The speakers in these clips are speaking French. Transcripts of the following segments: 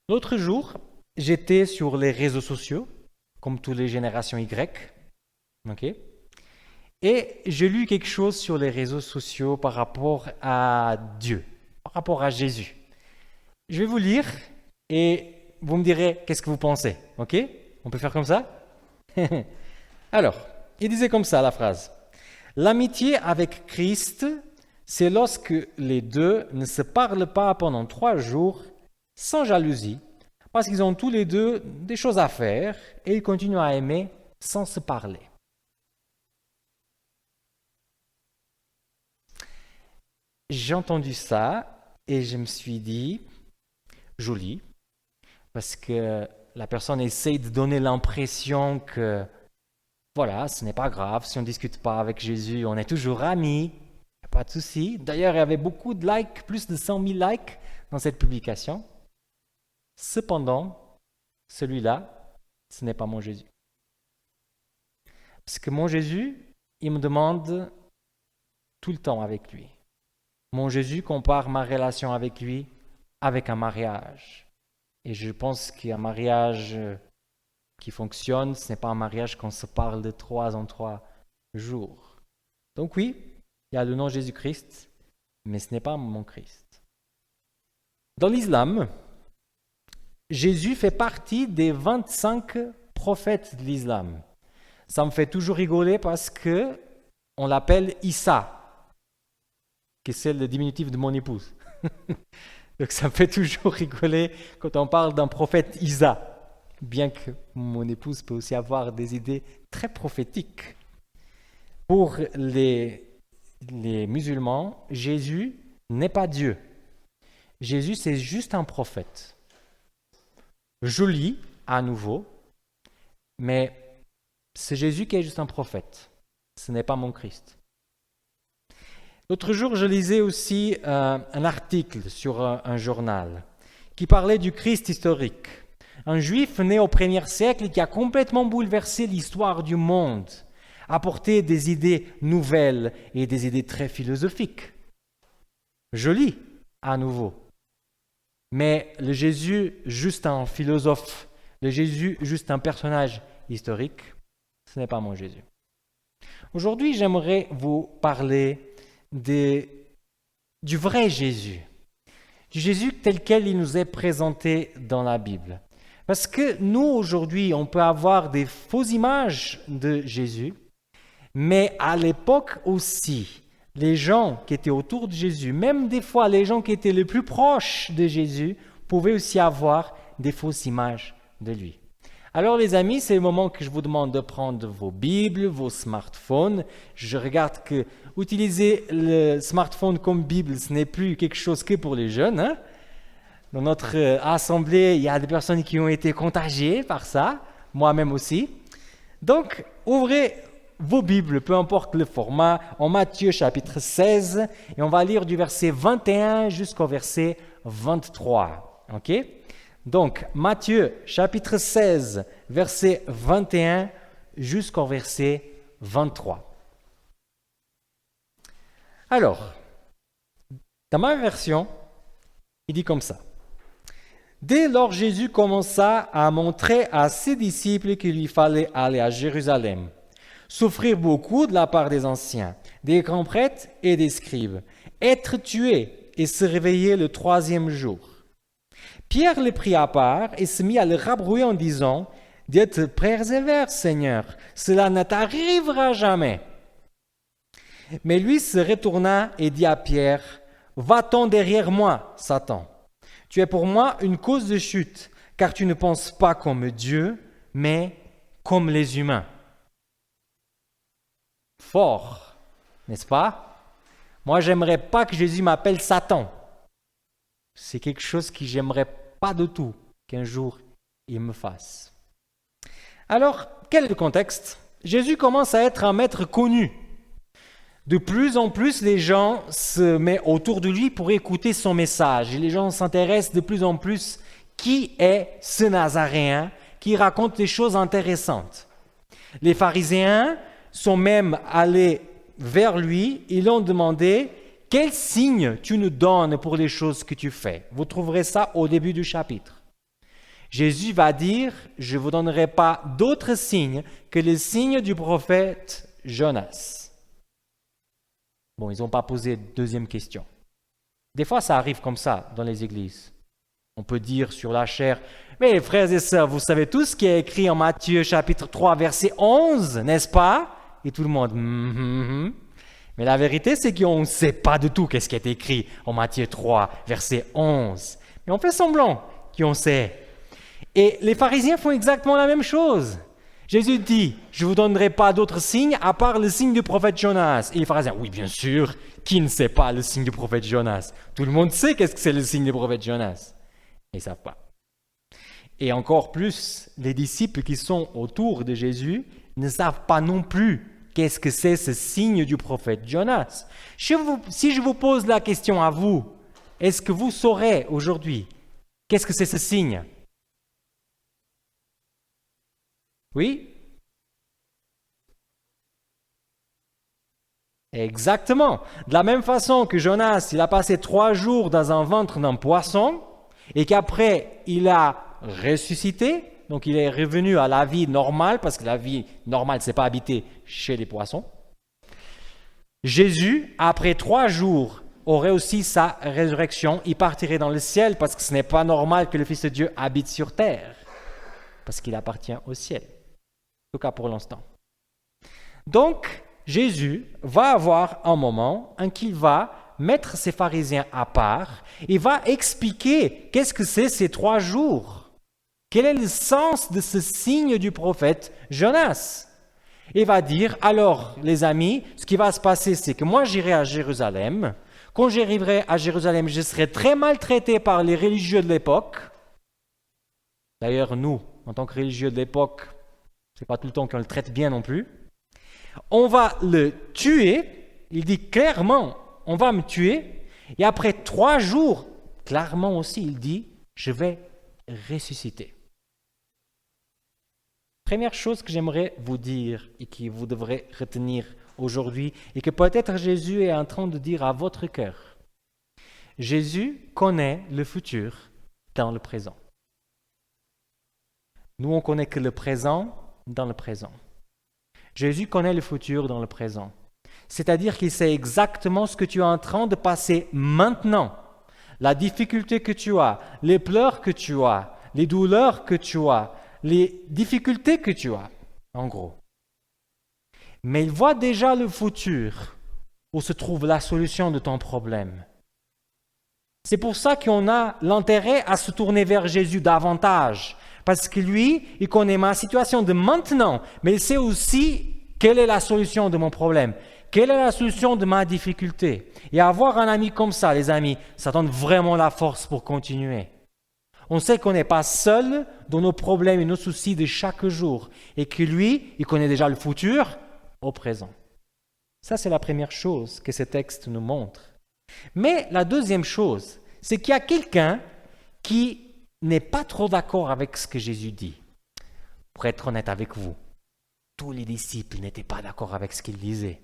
L'autre jour, j'étais sur les réseaux sociaux, comme toutes les générations Y, ok? Et j'ai lu quelque chose sur les réseaux sociaux par rapport à Dieu, par rapport à Jésus. Je vais vous lire et vous me direz qu'est-ce que vous pensez, ok? On peut faire comme ça? Alors, il disait comme ça la phrase. L'amitié avec Christ, c'est lorsque les deux ne se parlent pas pendant 3 jours sans jalousie, parce qu'ils ont tous les deux des choses à faire et ils continuent à aimer sans se parler. J'ai entendu ça et je me suis dit, joli, parce que la personne essaye de donner l'impression que, voilà, ce n'est pas grave, si on ne discute pas avec Jésus, on est toujours amis, pas de souci. D'ailleurs, il y avait beaucoup de likes, plus de 100 000 likes dans cette publication. Cependant, celui-là, ce n'est pas mon Jésus. Parce que mon Jésus, il me demande tout le temps avec lui. Mon Jésus compare ma relation avec lui avec un mariage. Et je pense qu'un mariage qui fonctionne, ce n'est pas un mariage qu'on se parle de 3 en 3 jours. Donc oui, il y a le nom Jésus-Christ, mais ce n'est pas mon Christ. Dans l'islam, Jésus fait partie des 25 prophètes de l'islam. Ça me fait toujours rigoler parce que on l'appelle Issa, qui c'est le diminutif de mon épouse. Donc ça me fait toujours rigoler quand on parle d'un prophète Isa, bien que mon épouse peut aussi avoir des idées très prophétiques. Pour les musulmans, Jésus n'est pas Dieu. Jésus, c'est juste un prophète. Joli, à nouveau, mais c'est Jésus qui est juste un prophète. Ce n'est pas mon Christ. L'autre jour, je lisais aussi un article sur un journal qui parlait du Christ historique. Un juif né au 1er siècle qui a complètement bouleversé l'histoire du monde, apporté des idées nouvelles et des idées très philosophiques. Joli, à nouveau. Mais le Jésus, juste un philosophe, le Jésus, juste un personnage historique, ce n'est pas mon Jésus. Aujourd'hui, j'aimerais vous parler du vrai Jésus, du Jésus tel quel il nous est présenté dans la Bible. Parce que nous, aujourd'hui, on peut avoir des fausses images de Jésus, mais à l'époque aussi, les gens qui étaient autour de Jésus, même des fois les gens qui étaient les plus proches de Jésus, pouvaient aussi avoir des fausses images de lui. Alors les amis, c'est le moment que je vous demande de prendre vos Bibles, vos smartphones. Je regarde que utiliser le smartphone comme Bible, ce n'est plus quelque chose que pour les jeunes. Hein? Dans notre assemblée, il y a des personnes qui ont été contagiées par ça, moi-même aussi. Donc, ouvrez vos Bibles, peu importe le format, en Matthieu chapitre 16, et on va lire du verset 21 jusqu'au verset 23. Ok? Donc, Matthieu chapitre 16, verset 21 jusqu'au verset 23. Alors, dans ma version, il dit comme ça. Dès lors, Jésus commença à montrer à ses disciples qu'il lui fallait aller à Jérusalem, souffrir beaucoup de la part des anciens, des grands prêtres et des scribes, être tué et se réveiller le 3e jour. Pierre le prit à part et se mit à le rabrouer en disant « Dieu te préserve, Seigneur, cela ne t'arrivera jamais. » Mais lui se retourna et dit à Pierre « Va-t'en derrière moi, Satan. Tu es pour moi une cause de chute, car tu ne penses pas comme Dieu, mais comme les humains. » Fort, n'est-ce pas? Moi, j'aimerais pas que Jésus m'appelle Satan. C'est quelque chose que j'aimerais pas du tout qu'un jour il me fasse. Alors, quel est le contexte? Jésus commence à être un maître connu. De plus en plus, les gens se mettent autour de lui pour écouter son message. Et les gens s'intéressent de plus en plus qui est ce Nazaréen qui raconte des choses intéressantes. Les pharisiens sont même allés vers lui, ils l'ont demandé « Quel signe tu nous donnes pour les choses que tu fais ?» Vous trouverez ça au début du chapitre. Jésus va dire, je ne vous donnerai pas d'autre signe que le signe du prophète Jonas. Bon, ils n'ont pas posé de deuxième question. Des fois, ça arrive comme ça dans les églises. On peut dire sur la chair, mais frères et sœurs, vous savez tout ce qui est écrit en Matthieu chapitre 3, verset 11, n'est-ce pas? Et tout le monde, Mais la vérité, c'est qu'on ne sait pas du tout qu'est-ce qui est écrit en Matthieu 3, verset 11. Mais on fait semblant qu'on sait. Et les pharisiens font exactement la même chose. Jésus dit, je ne vous donnerai pas d'autre signe à part le signe du prophète Jonas. Et les pharisiens, oui, bien sûr, qui ne sait pas le signe du prophète Jonas? Tout le monde sait qu'est-ce que c'est le signe du prophète Jonas. Ils ne savent pas. Et encore plus, les disciples qui sont autour de Jésus ne savent pas non plus qu'est-ce que c'est ce signe du prophète Jonas. Si je vous pose la question à vous, est-ce que vous saurez aujourd'hui qu'est-ce que c'est ce signe? Oui? Exactement. De la même façon que Jonas, il a passé 3 jours dans un ventre d'un poisson et qu'après, il a ressuscité, donc il est revenu à la vie normale, parce que la vie normale, ce n'est pas habiter chez les poissons. Jésus, après 3 jours, aurait aussi sa résurrection. Il partirait dans le ciel parce que ce n'est pas normal que le Fils de Dieu habite sur terre, parce qu'il appartient au ciel. En tout cas pour l'instant. Donc, Jésus va avoir un moment en qu'il va mettre ses pharisiens à part et va expliquer qu'est-ce que c'est ces 3 jours. Quel est le sens de ce signe du prophète Jonas? Il va dire, alors les amis, ce qui va se passer, c'est que moi j'irai à Jérusalem. Quand j'arriverai à Jérusalem, je serai très maltraité par les religieux de l'époque. D'ailleurs, nous, en tant que religieux de l'époque, ce n'est pas tout le temps qu'on le traite bien non plus. On va le tuer. Il dit clairement, on va me tuer. Et après 3 jours, clairement aussi, il dit, je vais ressusciter. Première chose que j'aimerais vous dire et que vous devrez retenir aujourd'hui et que peut-être Jésus est en train de dire à votre cœur. Jésus connaît le futur dans le présent. Nous, on connaît que le présent dans le présent. Jésus connaît le futur dans le présent. C'est-à-dire qu'il sait exactement ce que tu es en train de passer maintenant. La difficulté que tu as, les pleurs que tu as, les douleurs que tu as, les difficultés que tu as, en gros. Mais il voit déjà le futur où se trouve la solution de ton problème. C'est pour ça qu'on a l'intérêt à se tourner vers Jésus davantage. Parce que lui, il connaît ma situation de maintenant, mais il sait aussi quelle est la solution de mon problème, quelle est la solution de ma difficulté. Et avoir un ami comme ça, les amis, ça donne vraiment la force pour continuer. On sait qu'on n'est pas seul dans nos problèmes et nos soucis de chaque jour, et que lui, il connaît déjà le futur au présent. Ça, c'est la première chose que ce texte nous montre. Mais la deuxième chose, c'est qu'il y a quelqu'un qui n'est pas trop d'accord avec ce que Jésus dit. Pour être honnête avec vous, tous les disciples n'étaient pas d'accord avec ce qu'il disait.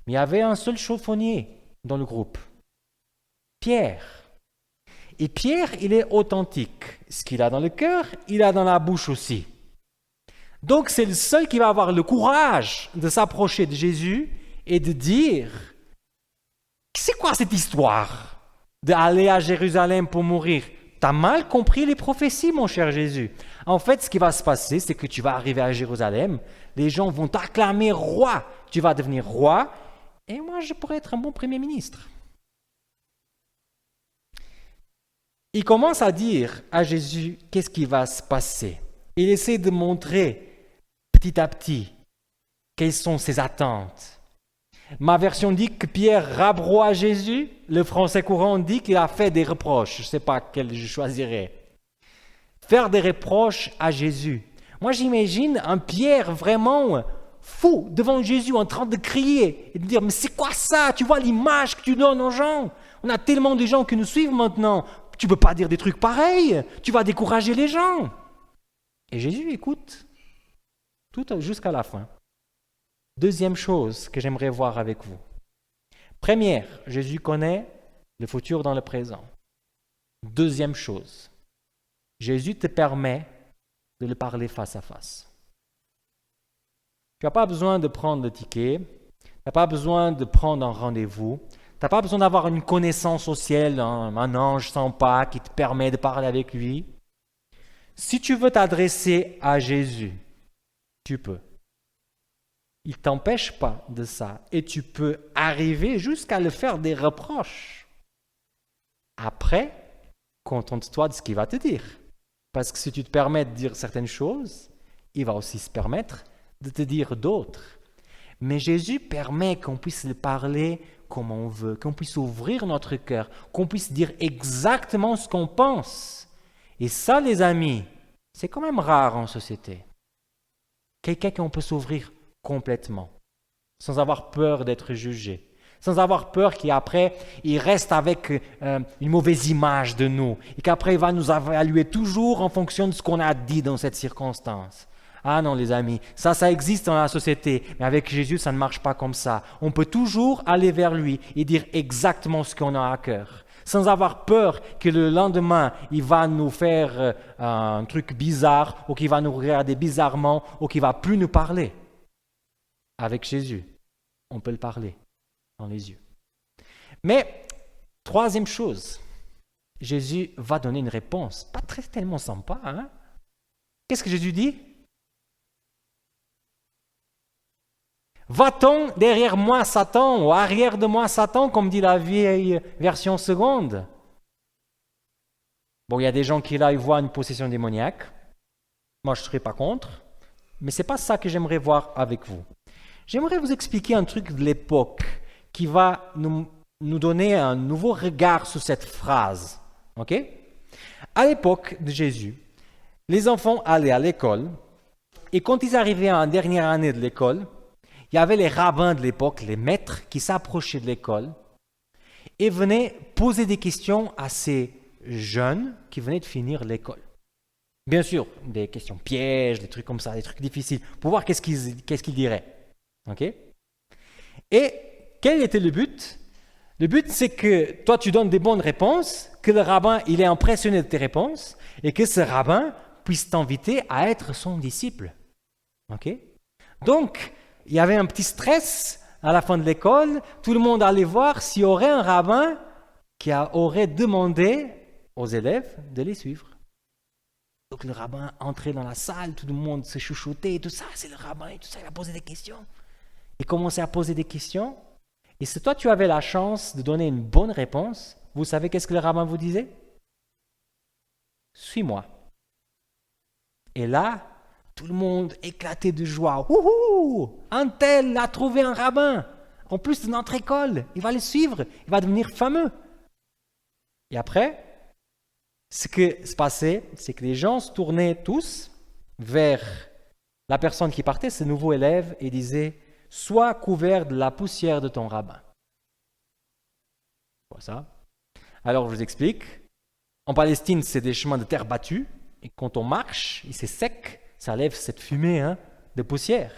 Mais il y avait un seul chaufonnier dans le groupe, Pierre. Et Pierre, il est authentique. Ce qu'il a dans le cœur, il a dans la bouche aussi. Donc c'est le seul qui va avoir le courage de s'approcher de Jésus et de dire, c'est quoi cette histoire d'aller à Jérusalem pour mourir? T'as mal compris les prophéties, mon cher Jésus. En fait, ce qui va se passer, c'est que tu vas arriver à Jérusalem, les gens vont t'acclamer roi, tu vas devenir roi, et moi, je pourrais être un bon premier ministre. Il commence à dire à Jésus qu'est-ce qui va se passer. Il essaie de montrer petit à petit quelles sont ses attentes. Ma version dit que Pierre rabroie Jésus. Le français courant dit qu'il a fait des reproches. Je ne sais pas quel je choisirais. Faire des reproches à Jésus. Moi, j'imagine un Pierre vraiment fou devant Jésus en train de crier et de dire « Mais c'est quoi ça? Tu vois l'image que tu donnes aux gens? On a tellement de gens qui nous suivent maintenant. Tu ne peux pas dire des trucs pareils. Tu vas décourager les gens. » Et Jésus écoute tout jusqu'à la fin. Deuxième chose que j'aimerais voir avec vous. Première, Jésus connaît le futur dans le présent. Deuxième chose, Jésus te permet de le parler face à face. Tu n'as pas besoin de prendre le ticket, tu n'as pas besoin de prendre un rendez-vous, tu n'as pas besoin d'avoir une connaissance au ciel, un ange sans pas qui te permet de parler avec lui. Si tu veux t'adresser à Jésus, tu peux. Il ne t'empêche pas de ça. Et tu peux arriver jusqu'à le faire des reproches. Après, contente-toi de ce qu'il va te dire. Parce que si tu te permets de dire certaines choses, il va aussi se permettre de te dire d'autres. Mais Jésus permet qu'on puisse le parler comme on veut, qu'on puisse ouvrir notre cœur, qu'on puisse dire exactement ce qu'on pense. Et ça, les amis, c'est quand même rare en société. Quelqu'un qu'on peut s'ouvrir complètement, sans avoir peur d'être jugé, sans avoir peur qu'après, il reste avec une mauvaise image de nous, et qu'après, il va nous évaluer toujours en fonction de ce qu'on a dit dans cette circonstance. Ah non, les amis, ça existe dans la société, mais avec Jésus, ça ne marche pas comme ça. On peut toujours aller vers lui et dire exactement ce qu'on a à cœur, sans avoir peur que le lendemain, il va nous faire un truc bizarre, ou qu'il va nous regarder bizarrement, ou qu'il ne va plus nous parler. Avec Jésus, on peut le parler dans les yeux. Mais, troisième chose, Jésus va donner une réponse, pas tellement sympa. Hein? Qu'est-ce que Jésus dit? Va-t'en derrière moi, Satan, ou arrière de moi, Satan, comme dit la vieille version seconde. Bon, il y a des gens qui là, ils voient une possession démoniaque. Moi, je ne serai pas contre. Mais ce n'est pas ça que j'aimerais voir avec vous. J'aimerais vous expliquer un truc de l'époque qui va nous donner un nouveau regard sur cette phrase. Ok? À l'époque de Jésus, les enfants allaient à l'école et quand ils arrivaient en dernière année de l'école, il y avait les rabbins de l'époque, les maîtres qui s'approchaient de l'école et venaient poser des questions à ces jeunes qui venaient de finir l'école. Bien sûr, des questions pièges, des trucs comme ça, des trucs difficiles, pour voir qu'est-ce qu'ils diraient. Okay? Et quel était le but? Le but, c'est que toi, tu donnes des bonnes réponses, que le rabbin, il est impressionné de tes réponses, et que ce rabbin puisse t'inviter à être son disciple. Okay? Donc, il y avait un petit stress à la fin de l'école. Tout le monde allait voir s'il y aurait un rabbin qui aurait demandé aux élèves de les suivre. Donc, le rabbin entrait dans la salle, tout le monde se chouchoutait, tout ça, c'est le rabbin, et tout ça, il va poser des questions. Il commençait à poser des questions. Et si toi, tu avais la chance de donner une bonne réponse, vous savez qu'est-ce que le rabbin vous disait? Suis-moi. Et là, tout le monde éclatait de joie. Wouhou! Un tel a trouvé un rabbin. En plus de notre école, il va le suivre. Il va devenir fameux. Et après, ce qui se passait, c'est que les gens se tournaient tous vers la personne qui partait, ce nouveau élève, et disaient « Sois couvert de la poussière de ton rabbin. » Quoi ça? Alors, je vous explique. En Palestine, c'est des chemins de terre battus. Et quand on marche, et c'est sec, ça lève cette fumée de poussière.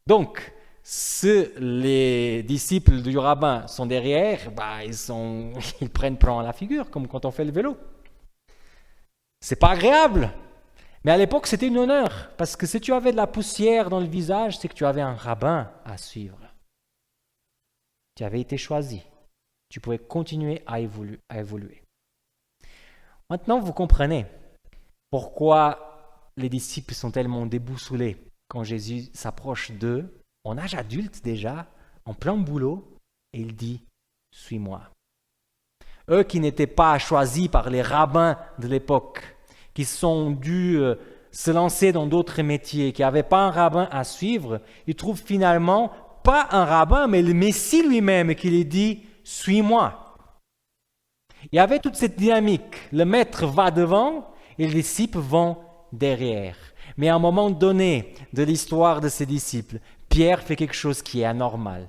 Donc, si les disciples du rabbin sont derrière, ils prennent plan à la figure, comme quand on fait le vélo. C'est pas agréable. Mais à l'époque, c'était un honneur. Parce que si tu avais de la poussière dans le visage, c'est que tu avais un rabbin à suivre. Tu avais été choisi. Tu pouvais continuer à évoluer. Maintenant, vous comprenez pourquoi les disciples sont tellement déboussolés quand Jésus s'approche d'eux, en âge adulte déjà, en plein boulot, et il dit « Suis-moi ». Eux qui n'étaient pas choisis par les rabbins de l'époque, qui sont dû se lancer dans d'autres métiers, qui n'avaient pas un rabbin à suivre, ils trouvent finalement pas un rabbin, mais le Messie lui-même qui les dit « Suis-moi ». Il y avait toute cette dynamique. Le maître va devant et les disciples vont derrière. Mais à un moment donné de l'histoire de ces disciples, Pierre fait quelque chose qui est anormal.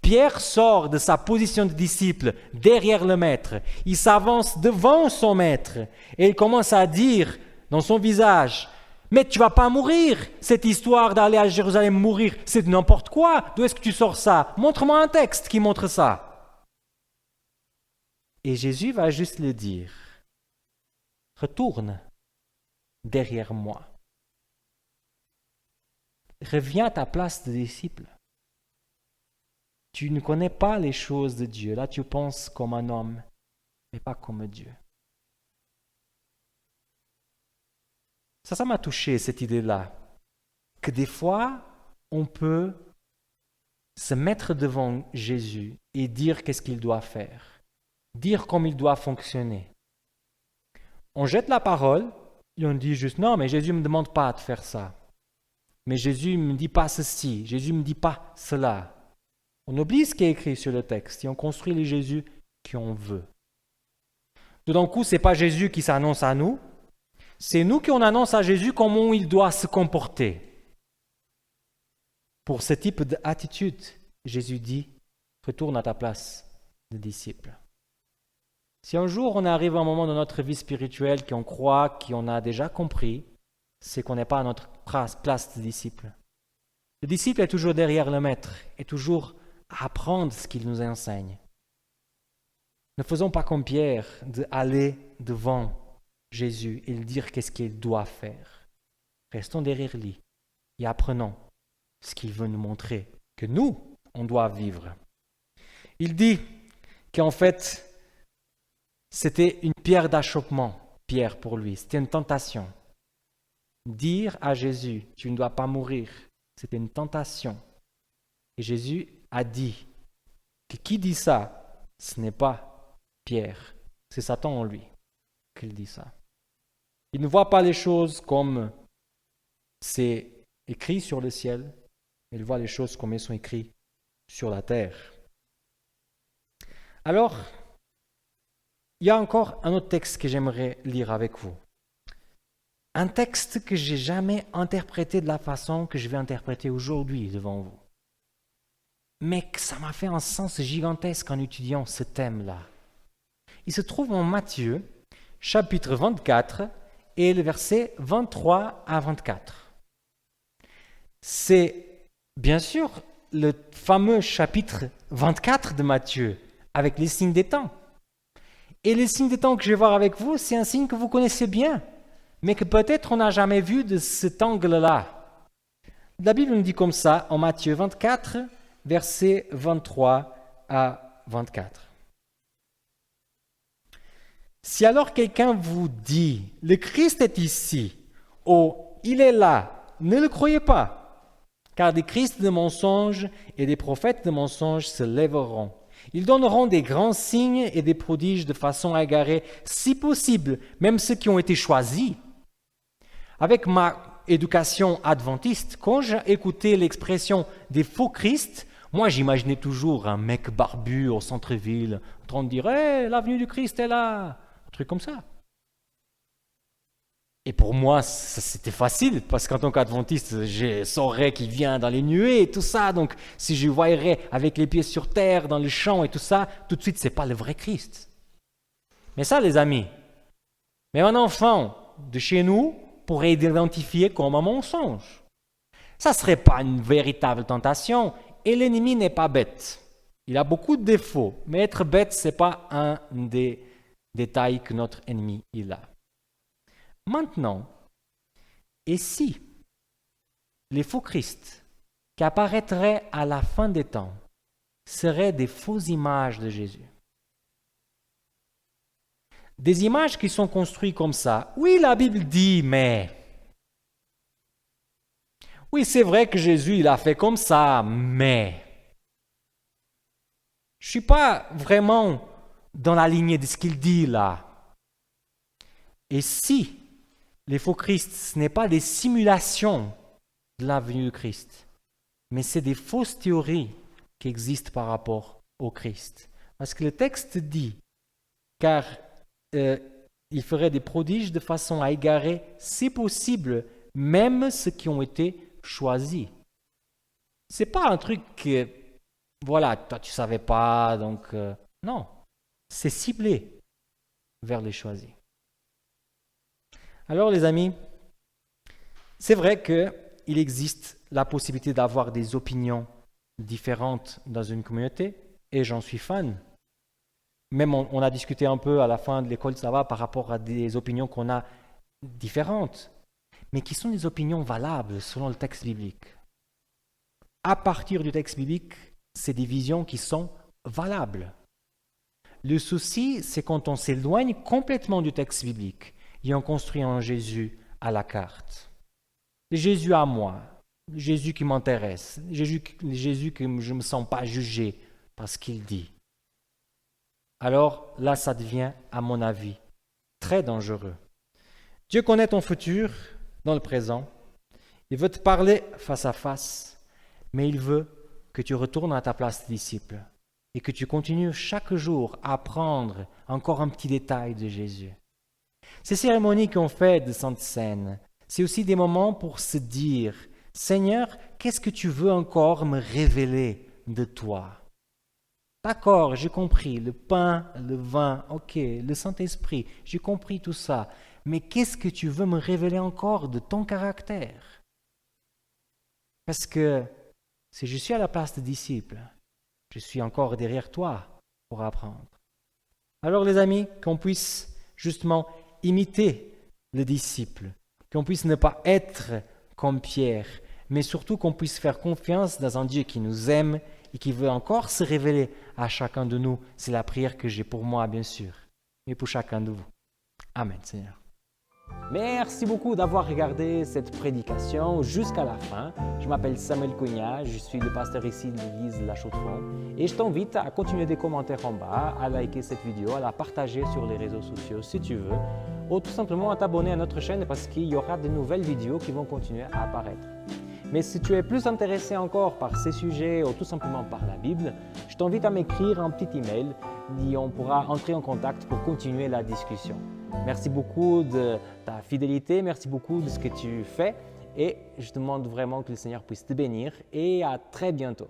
Pierre sort de sa position de disciple derrière le maître. Il s'avance devant son maître et il commence à dire dans son visage « Mais tu ne vas pas mourir, cette histoire d'aller à Jérusalem mourir, c'est n'importe quoi. D'où est-ce que tu sors ça? Montre-moi un texte qui montre ça. » Et Jésus va juste le dire « Retourne derrière moi. Reviens à ta place de disciple. Tu ne connais pas les choses de Dieu. Là, tu penses comme un homme, mais pas comme Dieu. Ça m'a touché, cette idée-là. Que des fois, on peut se mettre devant Jésus et dire qu'est-ce qu'il doit faire. Dire comment il doit fonctionner. On jette la parole et on dit juste, non, mais Jésus ne me demande pas de faire ça. Mais Jésus ne me dit pas ceci. Jésus ne me dit pas cela. On oublie ce qui est écrit sur le texte et on construit le Jésus qu'on veut. Tout d'un coup, ce n'est pas Jésus qui s'annonce à nous, c'est nous qui on annonce à Jésus comment il doit se comporter. Pour ce type d'attitude, Jésus dit, retourne à ta place de disciple. Si un jour on arrive à un moment de notre vie spirituelle qu'on croit, qu'on a déjà compris, c'est qu'on n'est pas à notre place de disciple. Le disciple est toujours derrière le maître, est toujours à apprendre ce qu'il nous enseigne. Ne faisons pas comme Pierre d'aller devant Jésus et lui dire qu'est-ce qu'il doit faire. Restons derrière lui et apprenons ce qu'il veut nous montrer, que nous, on doit vivre. Il dit qu'en fait, c'était une pierre d'achoppement, Pierre pour lui, c'était une tentation. Dire à Jésus, tu ne dois pas mourir, c'était une tentation. Et Jésus a dit que qui dit ça, ce n'est pas Pierre, c'est Satan en lui qu'il dit ça. Il ne voit pas les choses comme c'est écrit sur le ciel, mais il voit les choses comme elles sont écrites sur la terre. Alors, il y a encore un autre texte que j'aimerais lire avec vous. Un texte que je n'ai jamais interprété de la façon que je vais interpréter aujourd'hui devant vous. Mais que ça m'a fait un sens gigantesque en étudiant ce thème-là. Il se trouve en Matthieu, chapitre 24, et le verset 23 à 24. C'est bien sûr le fameux chapitre 24 de Matthieu, avec les signes des temps. Et les signes des temps que je vais voir avec vous, c'est un signe que vous connaissez bien, mais que peut-être on n'a jamais vu de cet angle-là. La Bible nous dit comme ça, en Matthieu 24, versets 23 à 24. Si alors quelqu'un vous dit, le Christ est ici, ou il est là, ne le croyez pas, car des Christs de mensonges et des prophètes de mensonges se lèveront. Ils donneront des grands signes et des prodiges de façon à égarer, si possible, même ceux qui ont été choisis. Avec ma éducation adventiste, quand j'ai écouté l'expression des faux Christ, moi j'imaginais toujours un mec barbu au centre-ville en train de dire « Hey, l'avenue du Christ est là !» Un truc comme ça. Et pour moi, c'était facile, parce qu'en tant qu'adventiste, je saurais qu'il vient dans les nuées et tout ça. Donc, si je voyerais avec les pieds sur terre, dans le champ et tout ça, tout de suite, ce n'est pas le vrai Christ. Mais ça, les amis, mais un enfant de chez nous pourrait l'identifier comme un mensonge. Ça ne serait pas une véritable tentation, et l'ennemi n'est pas bête. Il a beaucoup de défauts, mais être bête, ce n'est pas un des détails que notre ennemi il a. Maintenant, et si les faux Christ qui apparaîtraient à la fin des temps seraient des fausses images de Jésus? Des images qui sont construites comme ça. Oui, la Bible dit, mais... Oui, c'est vrai que Jésus, il a fait comme ça, mais... Je ne suis pas vraiment dans la lignée de ce qu'il dit là. Et si les faux Christ, ce n'est pas des simulations de la venue de Christ, mais c'est des fausses théories qui existent par rapport au Christ. Parce que le texte dit, car il ferait des prodiges de façon à égarer, si possible, même ceux qui ont été choisis. C'est pas un truc que, voilà, toi tu savais pas, donc non, c'est ciblé vers les choisis. Alors les amis, c'est vrai qu'il existe la possibilité d'avoir des opinions différentes dans une communauté, et j'en suis fan. Même on a discuté un peu à la fin de l'école, ça va, par rapport à des opinions qu'on a différentes, mais qui sont des opinions valables selon le texte biblique. À partir du texte biblique, c'est des visions qui sont valables. Le souci, c'est quand on s'éloigne complètement du texte biblique et on construit un Jésus à la carte. Le Jésus à moi, le Jésus qui m'intéresse, le Jésus que je ne me sens pas jugé par ce qu'il dit. Alors là, ça devient, à mon avis, très dangereux. Dieu connaît ton futur dans le présent. Il veut te parler face à face, mais il veut que tu retournes à ta place de disciple et que tu continues chaque jour à apprendre encore un petit détail de Jésus. Ces cérémonies qu'on fait de Sainte Seine, c'est aussi des moments pour se dire « Seigneur, qu'est-ce que tu veux encore me révéler de toi ?» D'accord, j'ai compris, le pain, le vin, ok, le Saint-Esprit, j'ai compris tout ça. Mais qu'est-ce que tu veux me révéler encore de ton caractère? Parce que si je suis à la place de disciple, je suis encore derrière toi pour apprendre. Alors les amis, qu'on puisse justement imiter le disciple, qu'on puisse ne pas être comme Pierre, mais surtout qu'on puisse faire confiance dans un Dieu qui nous aime et qui veut encore se révéler à chacun de nous. C'est la prière que j'ai pour moi, bien sûr, mais pour chacun de vous. Amen, Seigneur. Merci beaucoup d'avoir regardé cette prédication jusqu'à la fin. Je m'appelle Samuel Cogna, je suis le pasteur ici de l'église La Chaux-de-Fonds et je t'invite à continuer des commentaires en bas, à liker cette vidéo, à la partager sur les réseaux sociaux si tu veux, ou tout simplement à t'abonner à notre chaîne parce qu'il y aura de nouvelles vidéos qui vont continuer à apparaître. Mais si tu es plus intéressé encore par ces sujets ou tout simplement par la Bible, je t'invite à m'écrire un petit email et on pourra entrer en contact pour continuer la discussion. Merci beaucoup de ta fidélité, merci beaucoup de ce que tu fais et je demande vraiment que le Seigneur puisse te bénir et à très bientôt.